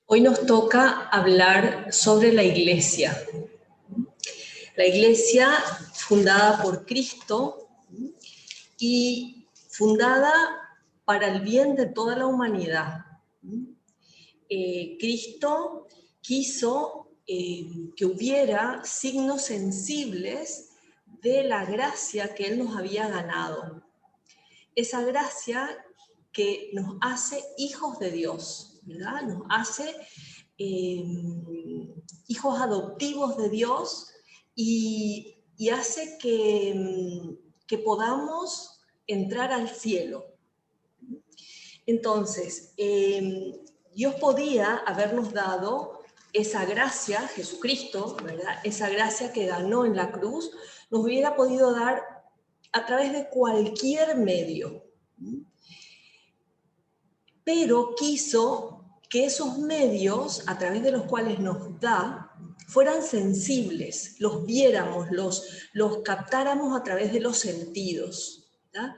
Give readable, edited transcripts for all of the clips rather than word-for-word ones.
Hoy nos toca hablar sobre la Iglesia. La Iglesia fundada por Cristo y fundada para el bien de toda la humanidad. Cristo quiso que hubiera signos sensibles de la gracia que Él nos había ganado. Esa gracia que nos hace hijos de Dios, ¿verdad? Nos hace hijos adoptivos de Dios y hace que podamos entrar al cielo. Entonces, Dios podía habernos dado esa gracia, Jesucristo, ¿verdad? Esa gracia que ganó en la cruz, nos hubiera podido dar a través de cualquier medio. Pero quiso que esos medios, a través de los cuales nos da, fueran sensibles, los viéramos, los captáramos a través de los sentidos, ¿verdad?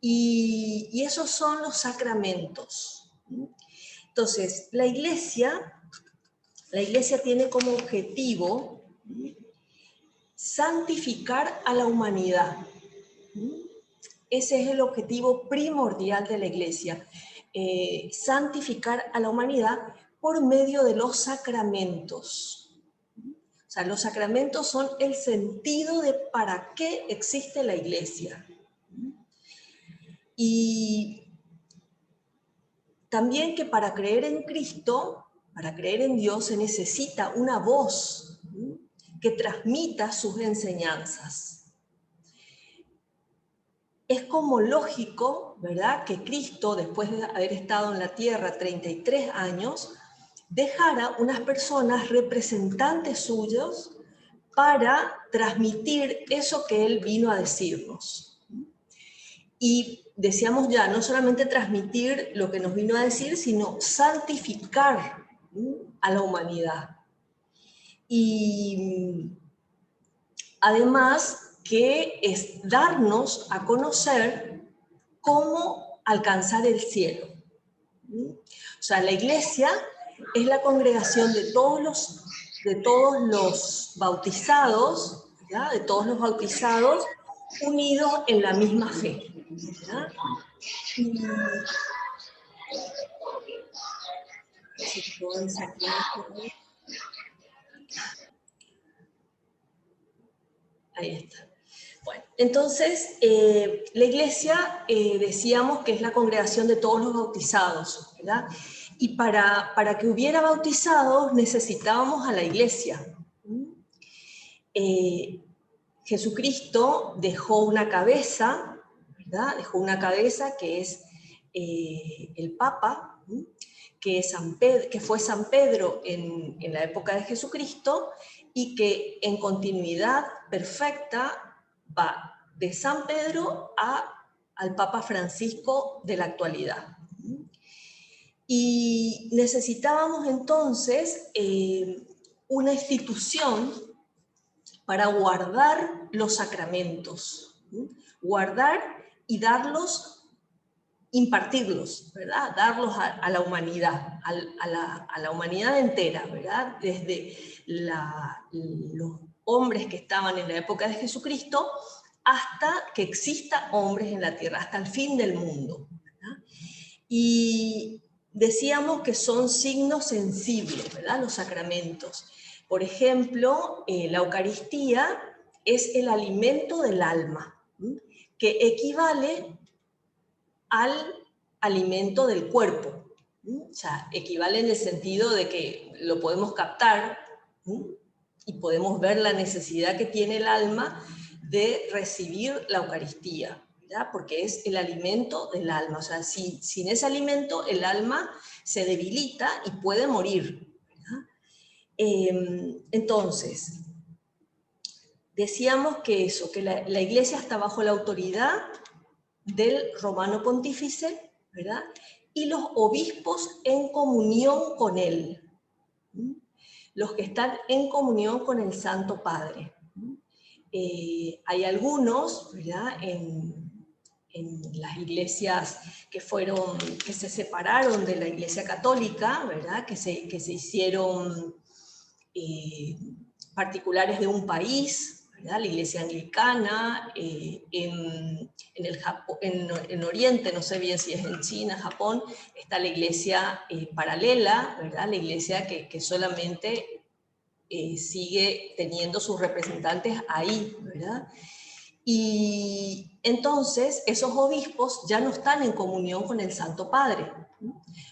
Y esos son los sacramentos. Entonces, la iglesia tiene como objetivo santificar a la humanidad. Ese es el objetivo primordial de la iglesia. Santificar a la humanidad por medio de los sacramentos. O sea, los sacramentos son el sentido de para qué existe la iglesia. Y también que para creer en Cristo, para creer en Dios, se necesita una voz que transmita sus enseñanzas. Es como lógico, ¿verdad?, que Cristo, después de haber estado en la tierra 33 años, dejara unas personas representantes suyos para transmitir eso que Él vino a decirnos. Y decíamos ya, no solamente transmitir lo que nos vino a decir, sino santificar a la humanidad. Y además que es darnos a conocer cómo alcanzar el cielo. O sea, la iglesia es la congregación de todos los bautizados, ¿verdad? De todos los bautizados unidos en la misma fe, ¿verdad? Ahí está. Bueno, entonces, la iglesia decíamos que es la congregación de todos los bautizados, ¿verdad? Y para que hubiera bautizados necesitábamos a la iglesia. Jesucristo dejó una cabeza, ¿verdad? Dejó una cabeza que es el Papa, que fue San Pedro en la época de Jesucristo, y que en continuidad perfecta va de San Pedro al Papa Francisco de la actualidad. Y necesitábamos entonces una institución para guardar los sacramentos, guardar y impartirlos, ¿verdad? Darlos a la humanidad, a la humanidad entera, ¿verdad? Desde los hombres que estaban en la época de Jesucristo hasta que exista hombres en la tierra, hasta el fin del mundo, ¿verdad? Y decíamos que son signos sensibles, ¿verdad? Los sacramentos. Por ejemplo, la Eucaristía es el alimento del alma, que equivale al alimento del cuerpo. O sea, equivale en el sentido de que lo podemos captar y podemos ver la necesidad que tiene el alma de recibir la Eucaristía, ¿verdad? Porque es el alimento del alma. O sea, sin ese alimento el alma se debilita y puede morir, ¿verdad? Entonces, decíamos que la iglesia está bajo la autoridad del romano pontífice, ¿verdad? Y los obispos en comunión con él, los que están en comunión con el Santo Padre. Hay algunos, ¿verdad?, en las iglesias que se separaron de la Iglesia Católica, ¿verdad? Que se hicieron particulares de un país, ¿verdad? La Iglesia Anglicana, en Oriente, no sé bien si es en China, Japón, está la Iglesia paralela, ¿verdad? La Iglesia que solamente sigue teniendo sus representantes ahí, ¿verdad? Y entonces esos obispos ya no están en comunión con el Santo Padre.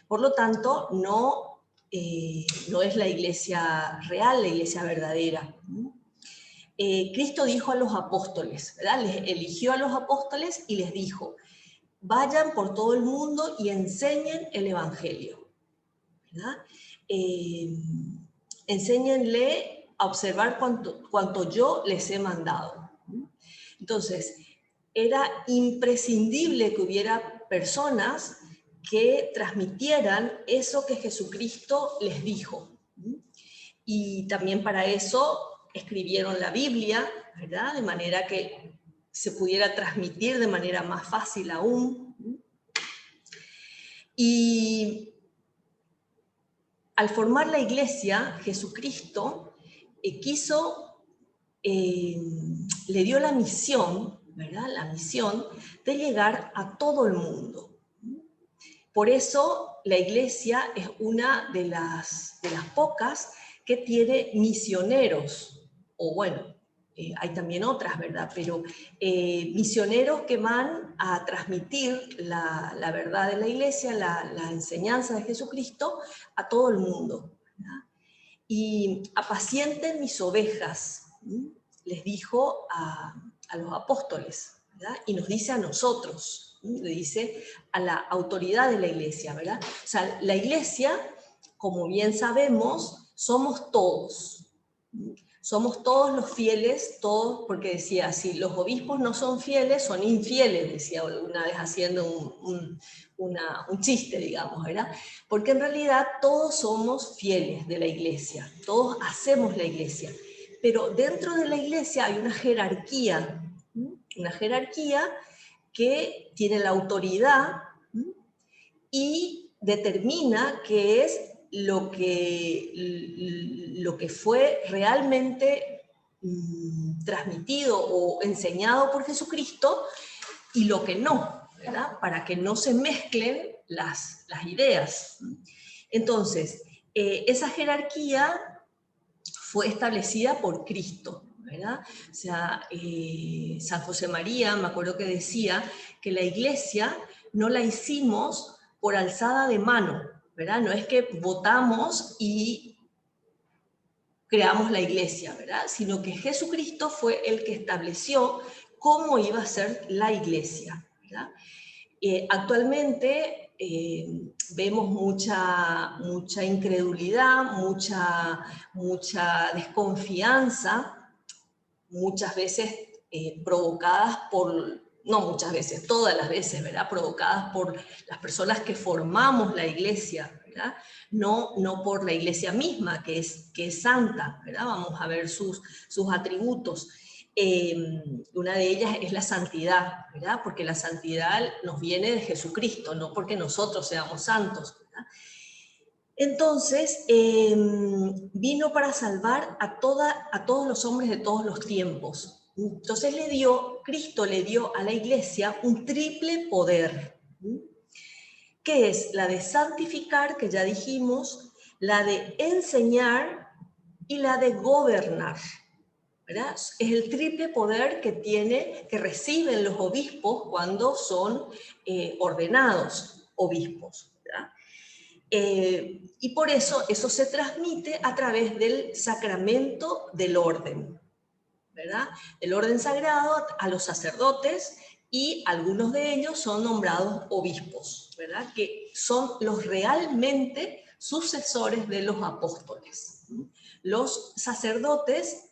Por lo tanto, no es la iglesia real, la iglesia verdadera. Cristo dijo a los apóstoles, ¿verdad? Les eligió a los apóstoles y les dijo, vayan por todo el mundo y enseñen el Evangelio, ¿verdad? Enséñenle a observar cuanto yo les he mandado. Entonces, era imprescindible que hubiera personas que transmitieran eso que Jesucristo les dijo. Y también para eso escribieron la Biblia, ¿verdad? De manera que se pudiera transmitir de manera más fácil aún. Y al formar la iglesia, Jesucristo le dio la misión, ¿verdad? La misión de llegar a todo el mundo. Por eso la iglesia es una de las pocas que tiene misioneros, o bueno, hay también otras, ¿verdad? Pero misioneros que van a transmitir la verdad de la iglesia, la enseñanza de Jesucristo a todo el mundo, ¿verdad? Y apacienten mis ovejas, les dijo a los apóstoles, ¿verdad? Y nos dice a nosotros, le dice a la autoridad de la iglesia, ¿verdad? O sea, la iglesia, como bien sabemos, somos todos los fieles, todos, porque decía, si los obispos no son fieles, son infieles, decía una vez haciendo un chiste, digamos, ¿verdad? Porque en realidad todos somos fieles de la iglesia, todos hacemos la iglesia, pero dentro de la iglesia hay una jerarquía que tiene la autoridad y determina qué es lo que fue realmente transmitido o enseñado por Jesucristo y lo que no, ¿verdad? Para que no se mezclen las ideas. Entonces, esa jerarquía fue establecida por Cristo, ¿verdad? O sea, San José María, me acuerdo que decía que la iglesia no la hicimos por alzada de mano, ¿verdad? No es que votamos y creamos la iglesia, ¿verdad? Sino que Jesucristo fue el que estableció cómo iba a ser la iglesia, ¿verdad? Actualmente vemos mucha incredulidad, mucha desconfianza, muchas veces provocadas por, no muchas veces, todas las veces, ¿verdad? Provocadas por las personas que formamos la iglesia, ¿verdad? No por la iglesia misma, que es santa, ¿verdad? Vamos a ver sus atributos. Una de ellas es la santidad, ¿verdad? Porque la santidad nos viene de Jesucristo, no porque nosotros seamos santos, ¿verdad? Entonces, vino para salvar a todos los hombres de todos los tiempos. Entonces Cristo le dio a la iglesia un triple poder, que es la de santificar, que ya dijimos, la de enseñar y la de gobernar, ¿verdad? Es el triple poder que reciben los obispos cuando son ordenados obispos, ¿verdad? Y por eso se transmite a través del sacramento del orden, ¿verdad? El orden sagrado a los sacerdotes, y algunos de ellos son nombrados obispos, ¿verdad? Que son los realmente sucesores de los apóstoles. Los sacerdotes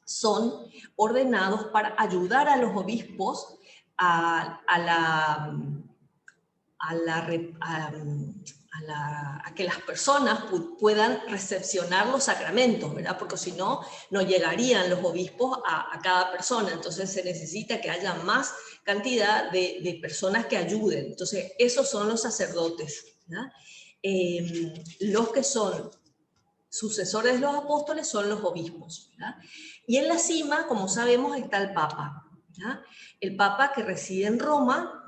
son ordenados para ayudar a los obispos a a que las personas puedan recepcionar los sacramentos, ¿verdad? Porque si no, no llegarían los obispos a cada persona. Entonces se necesita que haya más cantidad de personas que ayuden. Entonces esos son los sacerdotes, ¿verdad? Los que son sucesores de los apóstoles son los obispos, ¿verdad? Y en la cima, como sabemos, está el Papa, ¿verdad? El Papa que reside en Roma,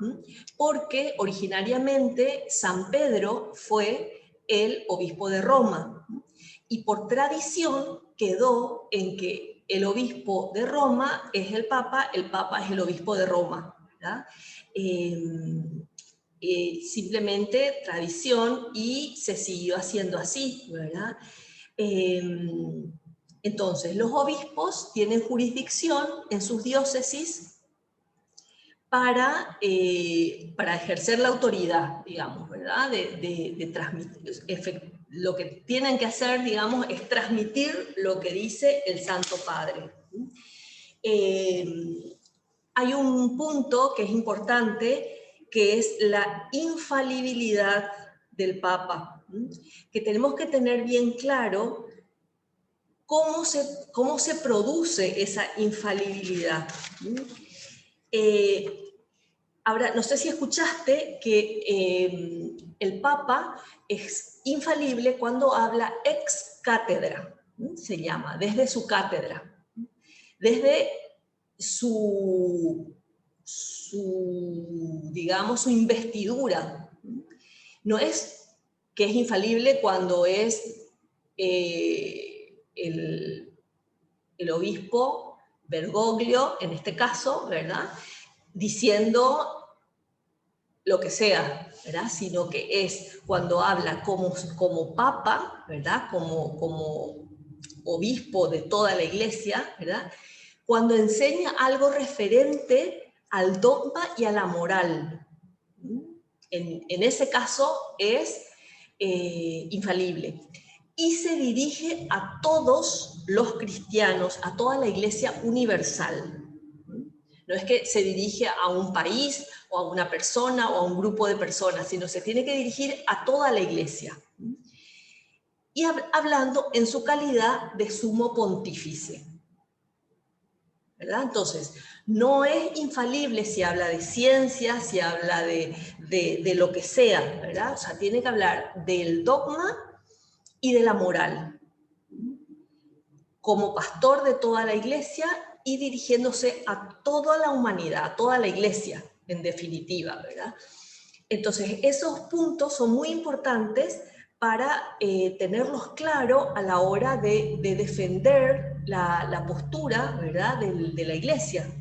porque originariamente San Pedro fue el obispo de Roma, y por tradición quedó en que el obispo de Roma es el Papa es el obispo de Roma, ¿verdad? Simplemente tradición, y se siguió haciendo así, ¿verdad? Entonces, los obispos tienen jurisdicción en sus diócesis para ejercer la autoridad, digamos, ¿verdad? De transmitir, lo que tienen que hacer, digamos, es transmitir lo que dice el Santo Padre. Hay un punto que es importante, que es la infalibilidad del Papa, que tenemos que tener bien claro cómo se produce esa infalibilidad. Ahora, no sé si escuchaste que el Papa es infalible cuando habla ex cátedra, se llama, desde su cátedra, desde digamos, su investidura. No es que es infalible cuando es el obispo Bergoglio, en este caso, ¿verdad?, diciendo lo que sea, ¿verdad?, sino que es cuando habla como papa, ¿verdad?, como obispo de toda la iglesia, ¿verdad?, cuando enseña algo referente al dogma y a la moral. En ese caso es infalible. Y se dirige a todos los cristianos, a toda la iglesia universal. No es que se dirige a un país o a una persona o a un grupo de personas, sino se tiene que dirigir a toda la iglesia. Y hablando en su calidad de sumo pontífice, ¿verdad? Entonces, no es infalible si habla de ciencia, si habla de lo que sea, ¿verdad? O sea, tiene que hablar del dogma y de la moral, como pastor de toda la iglesia y dirigiéndose a toda la humanidad, a toda la iglesia, en definitiva, ¿verdad? Entonces, esos puntos son muy importantes para tenerlos claros a la hora de defender la postura, ¿verdad?, de la iglesia.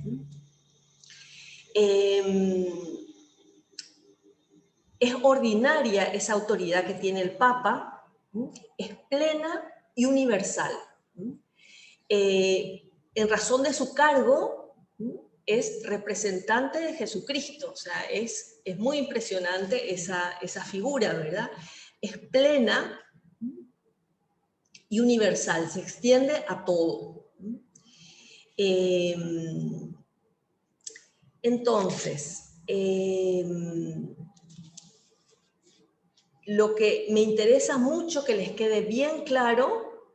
Es ordinaria esa autoridad que tiene el Papa, es plena y universal. En razón de su cargo, es representante de Jesucristo. O sea, es muy impresionante esa figura, ¿verdad? Es plena y universal, se extiende a todo. Entonces, lo que me interesa mucho que les quede bien claro,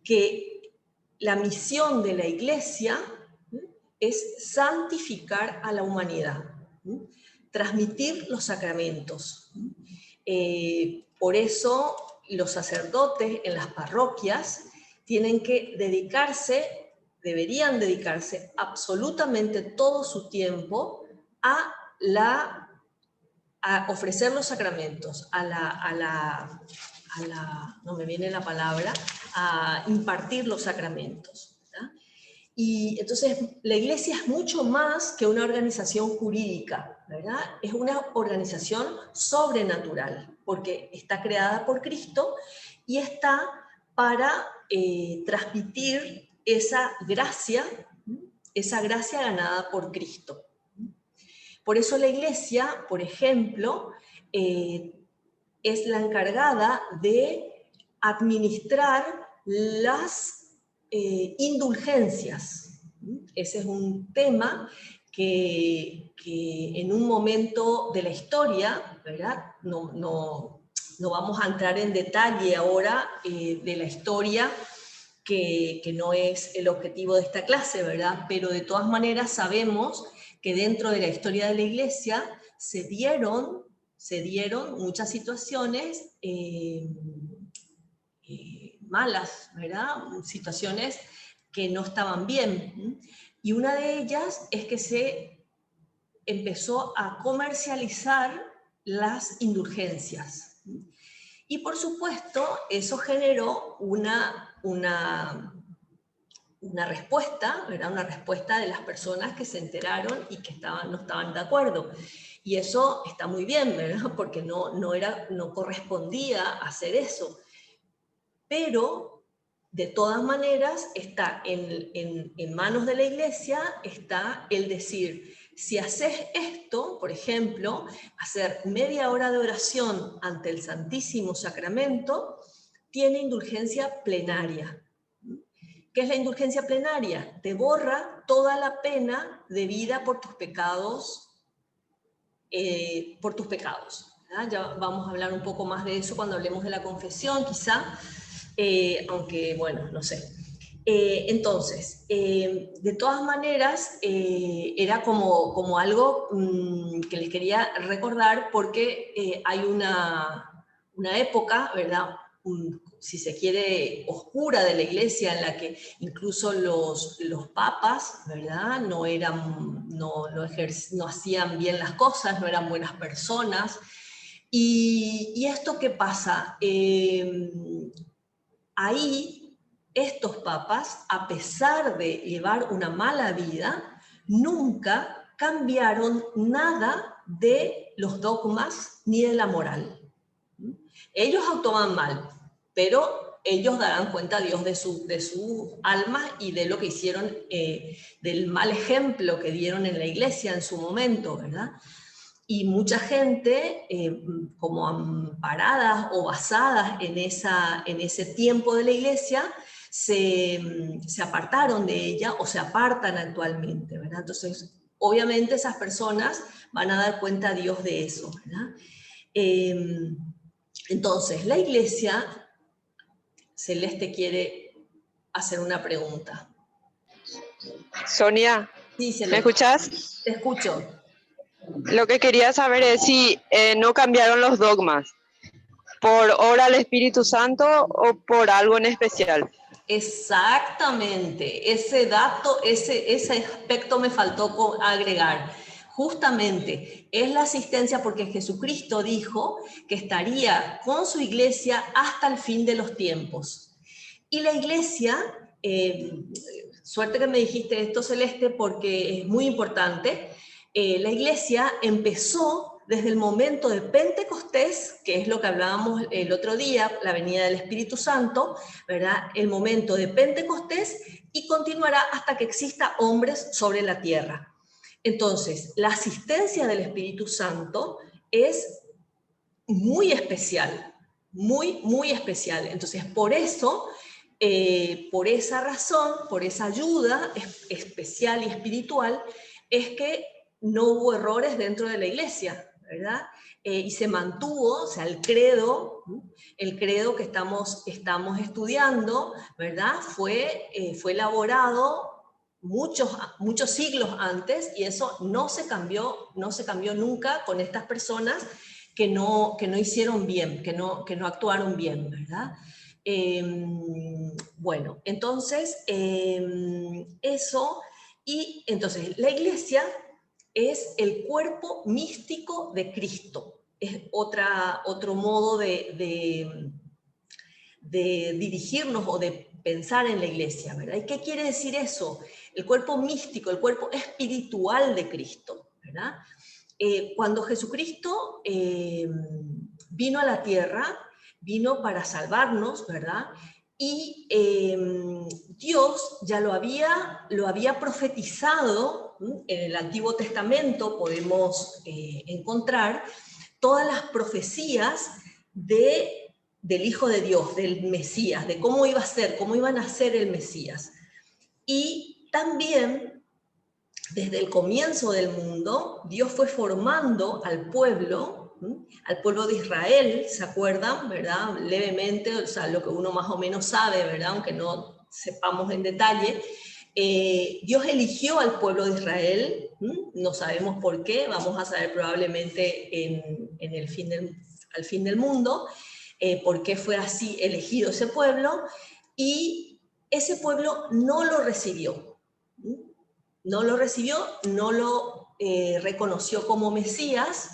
que la misión de la Iglesia es santificar a la humanidad, transmitir los sacramentos. Por eso los sacerdotes en las parroquias tienen que deberían dedicarse absolutamente todo su tiempo a ofrecer los sacramentos, no me viene la palabra, a impartir los sacramentos, ¿verdad? Y entonces la iglesia es mucho más que una organización jurídica, ¿verdad? Es una organización sobrenatural, porque está creada por Cristo y está para transmitir esa gracia ganada por Cristo. Por eso la iglesia, por ejemplo, es la encargada de administrar las indulgencias. Ese es un tema que en un momento de la historia, ¿verdad?, no no vamos a entrar en detalle ahora de la historia, que no es el objetivo de esta clase, ¿verdad? Pero de todas maneras sabemos que dentro de la historia de la Iglesia se dieron muchas situaciones malas, ¿verdad? Situaciones que no estaban bien. Y una de ellas es que se empezó a comercializar las indulgencias. Y por supuesto, eso generó una respuesta, ¿verdad? Una respuesta de las personas que se enteraron y que no estaban de acuerdo. Y eso está muy bien, ¿verdad? Porque no correspondía hacer eso. Pero, de todas maneras, está en manos de la Iglesia, está el decir, si haces esto, por ejemplo, hacer media hora de oración ante el Santísimo Sacramento, tiene indulgencia plenaria. ¿Qué es la indulgencia plenaria? Te borra toda la pena debida por tus pecados. Ya vamos a hablar un poco más de eso cuando hablemos de la confesión, quizá, aunque, bueno, no sé. Entonces, de todas maneras, era como algo que les quería recordar, porque hay una época, ¿verdad?, si se quiere, oscura de la Iglesia, en la que incluso los papas, ¿verdad?, no hacían bien las cosas, no eran buenas personas. ¿Y esto qué pasa? Ahí estos papas, a pesar de llevar una mala vida, nunca cambiaron nada de los dogmas ni de la moral. Ellos actuaban mal, pero ellos darán cuenta a Dios de sus almas y de lo que hicieron, del mal ejemplo que dieron en la Iglesia en su momento, ¿verdad? Y mucha gente, como amparadas o basadas en ese tiempo de la Iglesia, se apartaron de ella o se apartan actualmente, ¿verdad? Entonces, obviamente esas personas van a dar cuenta a Dios de eso, ¿verdad? Entonces, la Iglesia, Celeste quiere hacer una pregunta. Sonia, Sí, Celeste. ¿me escuchas? Te escucho. Lo que quería saber es si no cambiaron los dogmas, ¿por obra del Espíritu Santo o por algo en especial? Exactamente, ese dato, ese aspecto me faltó agregar. Justamente es la asistencia, porque Jesucristo dijo que estaría con su iglesia hasta el fin de los tiempos. Y la iglesia, suerte que me dijiste esto, Celeste, porque es muy importante, la iglesia empezó desde el momento de Pentecostés, que es lo que hablábamos el otro día, la venida del Espíritu Santo, ¿verdad? El momento de Pentecostés, y continuará hasta que exista hombres sobre la tierra. Entonces, la asistencia del Espíritu Santo es muy especial, muy, muy especial. Entonces, por eso, por esa razón, por esa ayuda especial y espiritual, es que no hubo errores dentro de la iglesia, ¿verdad? Y se mantuvo, o sea, el credo que estamos estudiando, ¿verdad? Fue elaborado muchos siglos antes, y eso no se cambió nunca con estas personas que no hicieron bien, que no actuaron bien, ¿verdad? Bueno, entonces, eso, y entonces la iglesia es el cuerpo místico de Cristo. Es otro modo de dirigirnos o de pensar en la iglesia, ¿verdad? ¿Y qué quiere decir eso? El cuerpo místico, el cuerpo espiritual de Cristo, ¿verdad? Cuando Jesucristo vino a la tierra, vino para salvarnos, ¿verdad? Y Dios ya lo había profetizado. En el Antiguo Testamento podemos encontrar todas las profecías del Hijo de Dios, del Mesías, de cómo iba a ser, cómo iba a nacer el Mesías. Y también, desde el comienzo del mundo, Dios fue formando al pueblo al pueblo de Israel, ¿se acuerdan? ¿Verdad? Levemente, o sea, lo que uno más o menos sabe, ¿verdad? Aunque no sepamos en detalle. Dios eligió al pueblo de Israel, no sabemos por qué, vamos a saber probablemente en el al fin del mundo, por qué fue así elegido ese pueblo, y ese pueblo no lo recibió, no lo recibió, no lo reconoció como Mesías,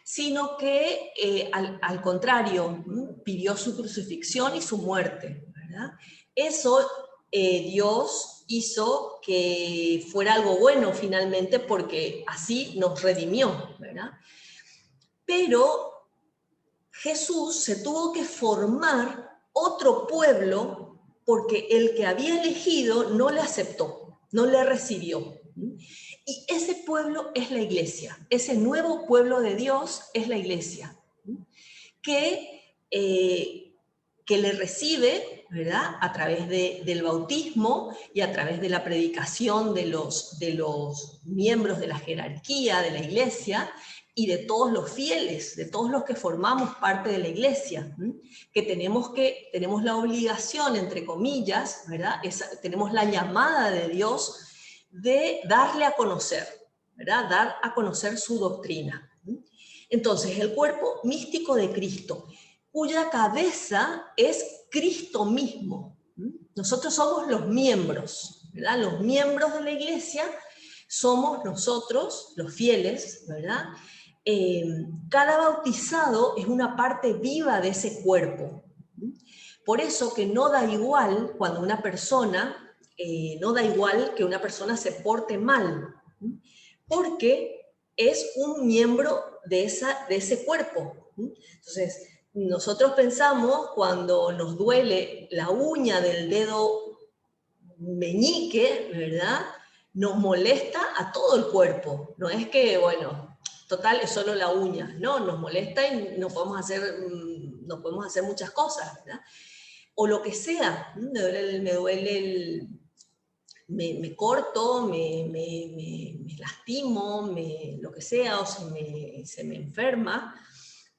sino que al contrario, pidió su crucifixión y su muerte, ¿verdad? Eso Dios hizo que fuera algo bueno finalmente, porque así nos redimió, ¿verdad? Pero Jesús se tuvo que formar otro pueblo porque el que había elegido no le aceptó, no le recibió. Y ese pueblo es la iglesia, ese nuevo pueblo de Dios es la iglesia, que le recibe, ¿verdad? A través del bautismo y a través de la predicación de los miembros de la jerarquía de la iglesia y de todos los fieles, de todos los que formamos parte de la iglesia, que tenemos la obligación, entre comillas, ¿verdad? Tenemos la llamada de Dios de darle a conocer, ¿verdad? Dar a conocer su doctrina. Entonces, el cuerpo místico de Cristo, cuya cabeza es Cristo mismo. Nosotros somos los miembros, ¿verdad? Los miembros de la iglesia somos nosotros, los fieles, ¿verdad? Cada bautizado es una parte viva de ese cuerpo. Por eso que no da igual cuando una persona, no da igual que una persona se porte mal, porque es un miembro de ese cuerpo. Entonces, nosotros pensamos cuando nos duele la uña del dedo meñique, ¿verdad? Nos molesta a todo el cuerpo. No es que, bueno, total, es solo la uña. No, nos molesta y no podemos hacer muchas cosas, ¿verdad? O lo que sea, me corto, me lastimo, lo que sea, o se me enferma,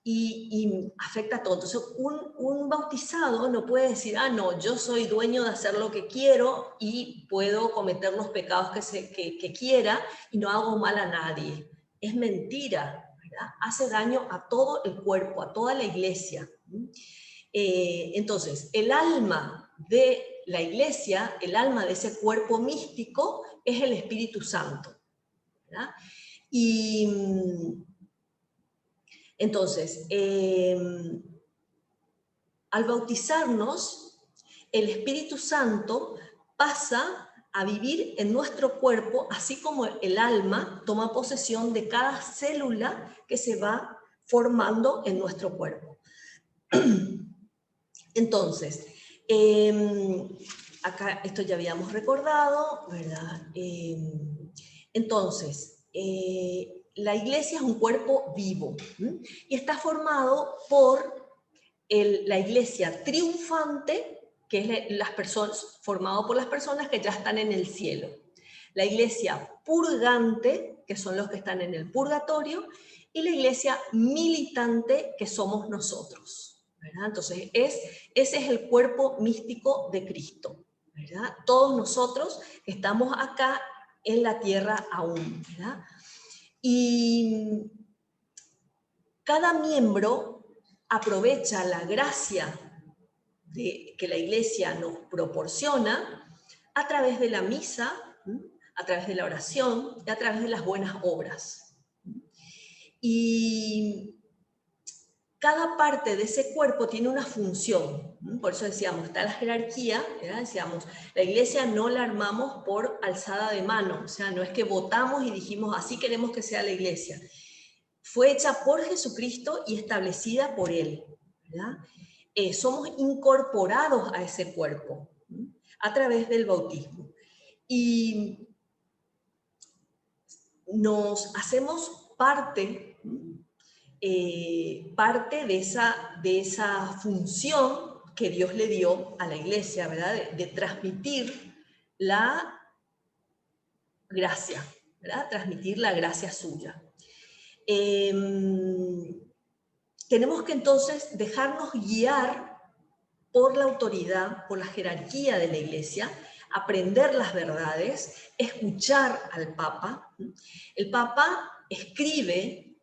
y afecta a todo. Entonces, un bautizado no puede decir, no, yo soy dueño de hacer lo que quiero y puedo cometer los pecados que quiera y no hago mal a nadie. Es mentira, ¿verdad? Hace daño a todo el cuerpo, a toda la iglesia. Entonces, el alma de la iglesia, el alma de ese cuerpo místico, es el Espíritu Santo, ¿verdad? Y entonces, al bautizarnos, el Espíritu Santo pasa a vivir en nuestro cuerpo, así como el alma toma posesión de cada célula que se va formando en nuestro cuerpo. Entonces, acá esto ya habíamos recordado, ¿verdad? Entonces, la iglesia es un cuerpo vivo, y está formado por la iglesia triunfante, que es formado por las personas que ya están en el cielo. La iglesia purgante, que son los que están en el purgatorio, y la iglesia militante, que somos nosotros, ¿verdad? Entonces, ese es el cuerpo místico de Cristo, ¿verdad? Todos nosotros estamos acá en la tierra aún, ¿verdad? Y cada miembro aprovecha la gracia que la iglesia nos proporciona a través de la misa, a través de la oración y a través de las buenas obras. Y cada parte de ese cuerpo tiene una función. Por eso decíamos, está la jerarquía, ¿verdad? Decíamos, la iglesia no la armamos por alzada de mano, o sea, no es que votamos y dijimos, así queremos que sea la iglesia. Fue hecha por Jesucristo y establecida por Él, ¿verdad? Somos incorporados a ese cuerpo a través del bautismo. Y nos hacemos parte de esa función que Dios le dio a la iglesia, ¿verdad? De transmitir la gracia, ¿verdad? Transmitir la gracia suya. tenemos que entonces dejarnos guiar por la autoridad, por la jerarquía de la Iglesia, aprender las verdades, escuchar al Papa. El Papa escribe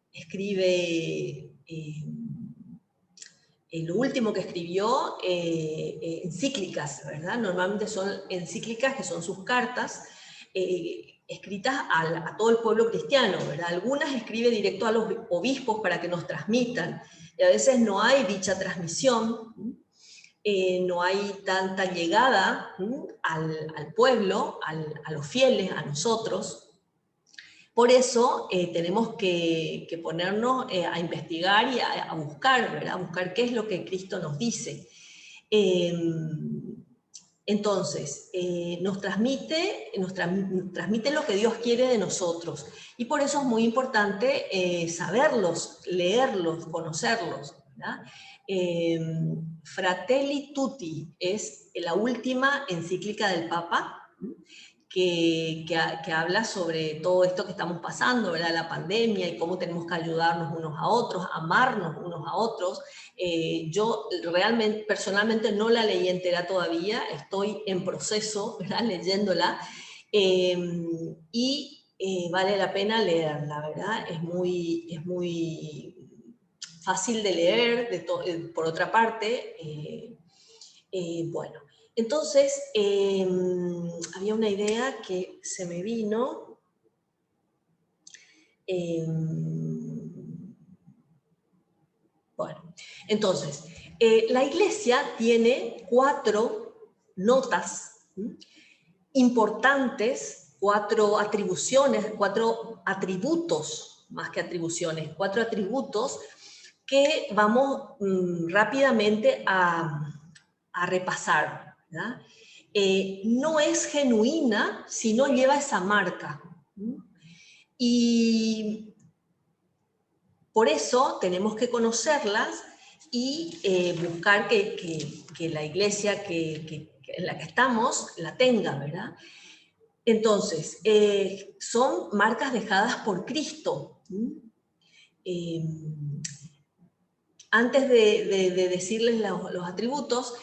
lo último que escribió, encíclicas, ¿verdad? Normalmente son encíclicas que son sus cartas, escritas a todo el pueblo cristiano, ¿verdad? Algunas escribe directo a los obispos para que nos transmitan, y a veces no hay dicha transmisión, no hay tanta llegada al pueblo, a los fieles, a nosotros. Por eso tenemos que ponernos a investigar y a buscar, ¿verdad? A buscar qué es lo que Cristo nos dice. Entonces, nos transmite lo que Dios quiere de nosotros. Y por eso es muy importante saberlos, leerlos, conocerlos, ¿verdad? Fratelli Tutti es la última encíclica del Papa, que habla sobre todo esto que estamos pasando, ¿verdad? La pandemia y cómo tenemos que ayudarnos unos a otros, amarnos unos a otros. Yo realmente, personalmente no la leí entera todavía, estoy en proceso, ¿verdad? Leyéndola, y vale la pena leerla, ¿verdad? Es muy fácil de leer, por otra parte. Bueno, entonces, había una idea que se me vino. Bueno, entonces, la Iglesia tiene 4 notas importantes, 4 atribuciones, 4 atributos, más que atribuciones, 4 atributos que vamos rápidamente a repasar, ¿verdad? No es genuina si no lleva esa marca. Y por eso tenemos que conocerlas y buscar que la Iglesia en la que estamos la tenga, ¿verdad? Entonces, son marcas dejadas por Cristo. Antes de decirles los atributos,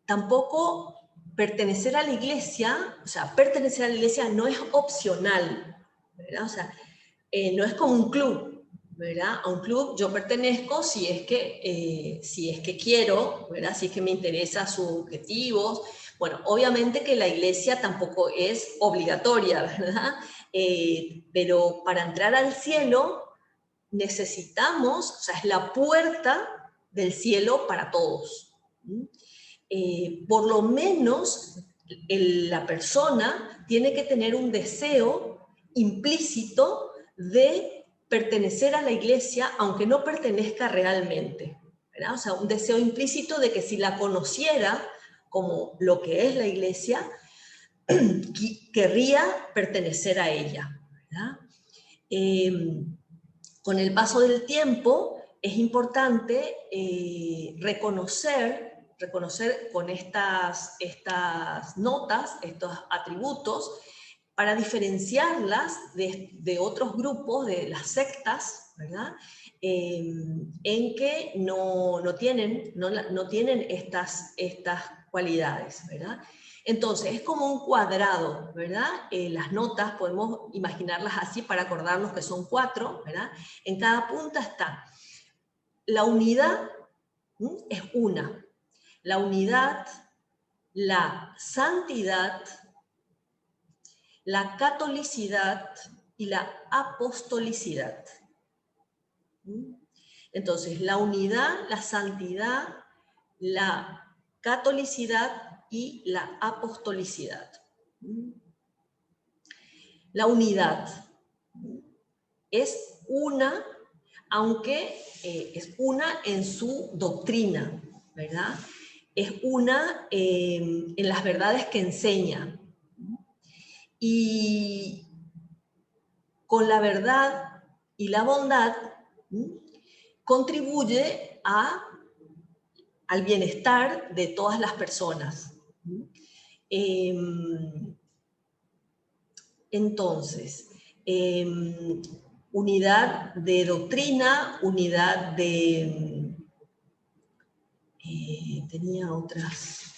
tampoco pertenecer a la Iglesia, o sea, pertenecer a la Iglesia no es opcional, ¿verdad? O sea, no es como un club, ¿verdad? A un club yo pertenezco si es que quiero, ¿verdad? Si es que me interesa sus objetivos. Bueno, obviamente que la Iglesia tampoco es obligatoria, ¿verdad? Pero para entrar al cielo necesitamos, o sea, es la puerta del cielo para todos. Por lo menos la persona tiene que tener un deseo implícito de pertenecer a la Iglesia, aunque no pertenezca realmente, ¿verdad? O sea, un deseo implícito de que si la conociera como lo que es la Iglesia, querría pertenecer a ella, ¿verdad? Con el paso del tiempo es importante reconocer con estas notas, estos atributos, para diferenciarlas de otros grupos, de las sectas, ¿verdad? En que no tienen estas cualidades, ¿verdad? Entonces, es como un cuadrado, ¿verdad? Las notas podemos imaginarlas así para acordarnos que son 4, ¿verdad? En cada punta está la unidad, es una. La unidad, la santidad, la catolicidad y la apostolicidad. Entonces, la unidad, la santidad, la catolicidad y la apostolicidad. La unidad es una, aunque es una en su doctrina, ¿verdad? Es una en las verdades que enseña. Y con la verdad y la bondad contribuye al bienestar de todas las personas. Entonces, unidad de doctrina, unidad de... tenía otras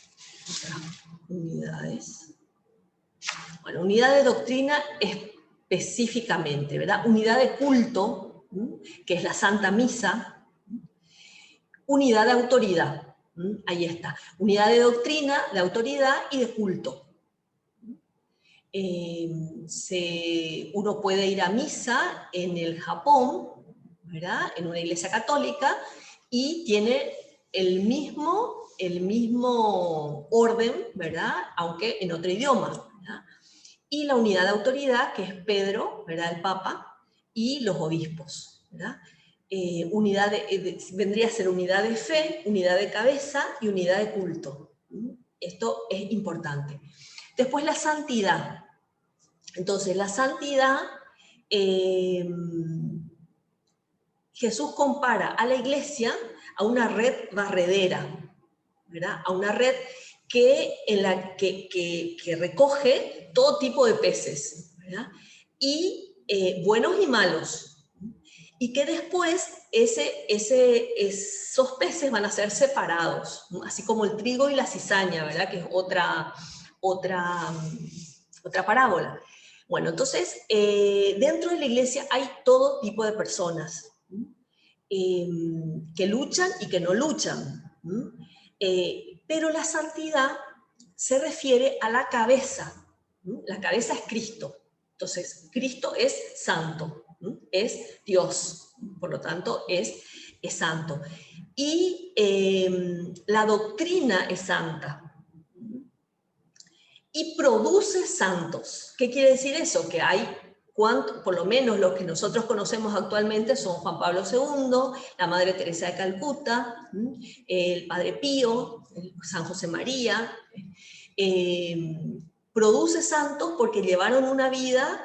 unidades. Bueno, unidad de doctrina específicamente, ¿verdad? Unidad de culto, que es la Santa Misa. Unidad de autoridad, ahí está. Unidad de doctrina, de autoridad y de culto. Uno puede ir a misa en el Japón, ¿verdad? En una iglesia católica, y tiene el mismo orden, ¿verdad? Aunque en otro idioma, ¿verdad? Y la unidad de autoridad, que es Pedro, ¿verdad? El Papa, y los obispos, ¿verdad? Vendría a ser unidad de fe, unidad de cabeza y unidad de culto. Esto es importante. Después la santidad. Entonces, la santidad, Jesús compara a la iglesia a una red barredera, ¿verdad? A una red que recoge todo tipo de peces, ¿verdad? Y buenos y malos. Y que después esos peces van a ser separados, ¿no? Así como el trigo y la cizaña, ¿verdad? Que es otra parábola. Bueno, entonces, dentro de la iglesia hay todo tipo de personas que luchan y que no luchan. Pero la santidad se refiere a la cabeza. La cabeza es Cristo. Entonces, Cristo es santo, es Dios, por lo tanto es santo. Y la doctrina es santa. Y produce santos. ¿Qué quiere decir eso? Que hay, por lo menos los que nosotros conocemos actualmente son Juan Pablo II, la Madre Teresa de Calcuta, el Padre Pío, San José María. Produce santos porque llevaron una vida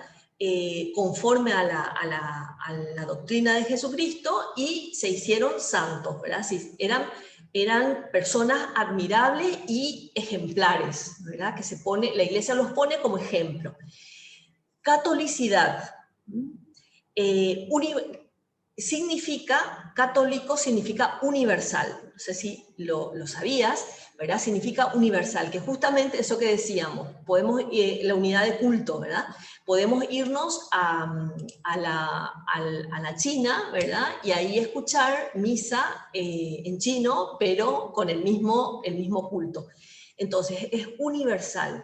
conforme a la doctrina de Jesucristo y se hicieron santos, ¿verdad? Sí, eran personas admirables y ejemplares, ¿verdad? La iglesia los pone como ejemplo. Catolicidad. Católico significa universal. No sé si lo sabías, ¿verdad? Significa universal, que justamente eso que decíamos, la unidad de culto, ¿verdad? Podemos irnos a la China, ¿verdad? Y ahí escuchar misa en chino, pero con el mismo culto. Entonces, es universal.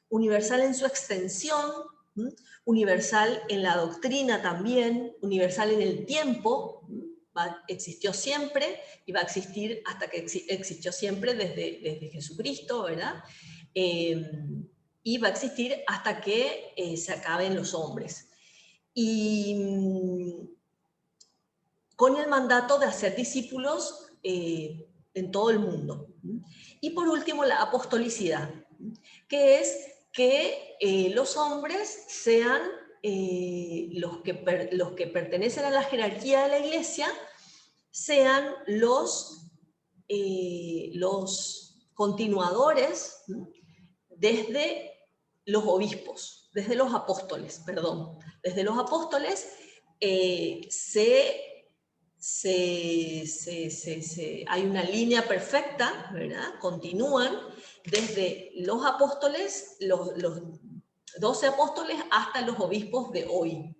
Universal en su extensión, universal en la doctrina también, universal en el tiempo, existió siempre y va a existir hasta que existió siempre desde Jesucristo, ¿verdad? Y va a existir hasta que se acaben los hombres. Y con el mandato de hacer discípulos en todo el mundo. Y por último, la apostolicidad, que es que los hombres sean los que pertenecen a la jerarquía de la iglesia, sean los continuadores desde los obispos, desde los apóstoles, perdón. Desde los apóstoles hay una línea perfecta, ¿verdad? Continúan desde los apóstoles, los 12 apóstoles, hasta los obispos de hoy.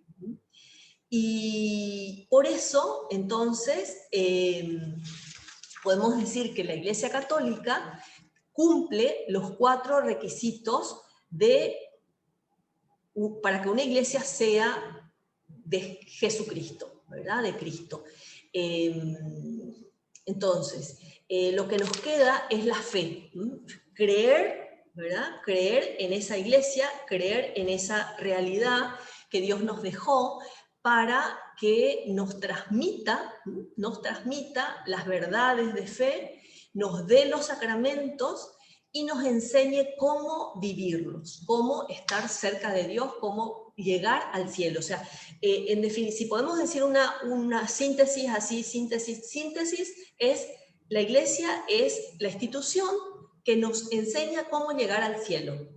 Y por eso, entonces, podemos decir que la Iglesia Católica cumple los 4 requisitos para que una iglesia sea de Jesucristo, ¿verdad? De Cristo. Entonces, lo que nos queda es la fe, creer, ¿verdad? Creer en esa iglesia, creer en esa realidad que Dios nos dejó para que nos transmita las verdades de fe, nos dé los sacramentos y nos enseñe cómo vivirlos, cómo estar cerca de Dios, cómo llegar al cielo. O sea, en definitiva, si podemos decir una síntesis así, síntesis es, la iglesia es la institución que nos enseña cómo llegar al cielo.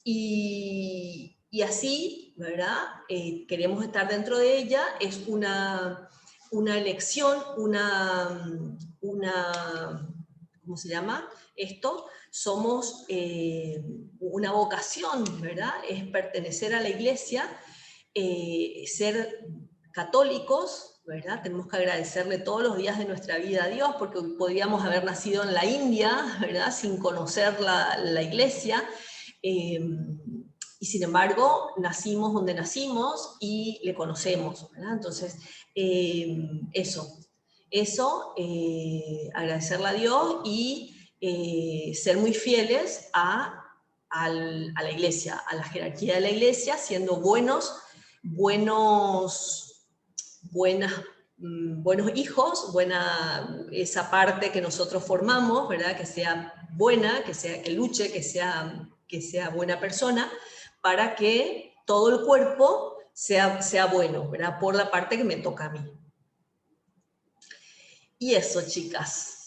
Y Y así, ¿verdad? Queremos estar dentro de ella, es una elección, ¿cómo se llama esto? Somos una vocación, ¿verdad? Es pertenecer a la iglesia, ser católicos, ¿verdad? Tenemos que agradecerle todos los días de nuestra vida a Dios, porque podríamos haber nacido en la India, ¿verdad? Sin conocer la iglesia, y sin embargo nacimos donde nacimos y le conocemos, ¿verdad? Entonces, eso, agradecerle a Dios y ser muy fieles a la iglesia, a la jerarquía de la iglesia, siendo buenos hijos, esa parte que nosotros formamos, ¿verdad? Que sea buena, que luche, que sea buena persona, para que todo el cuerpo sea bueno, ¿verdad? Por la parte que me toca a mí. Y eso, chicas.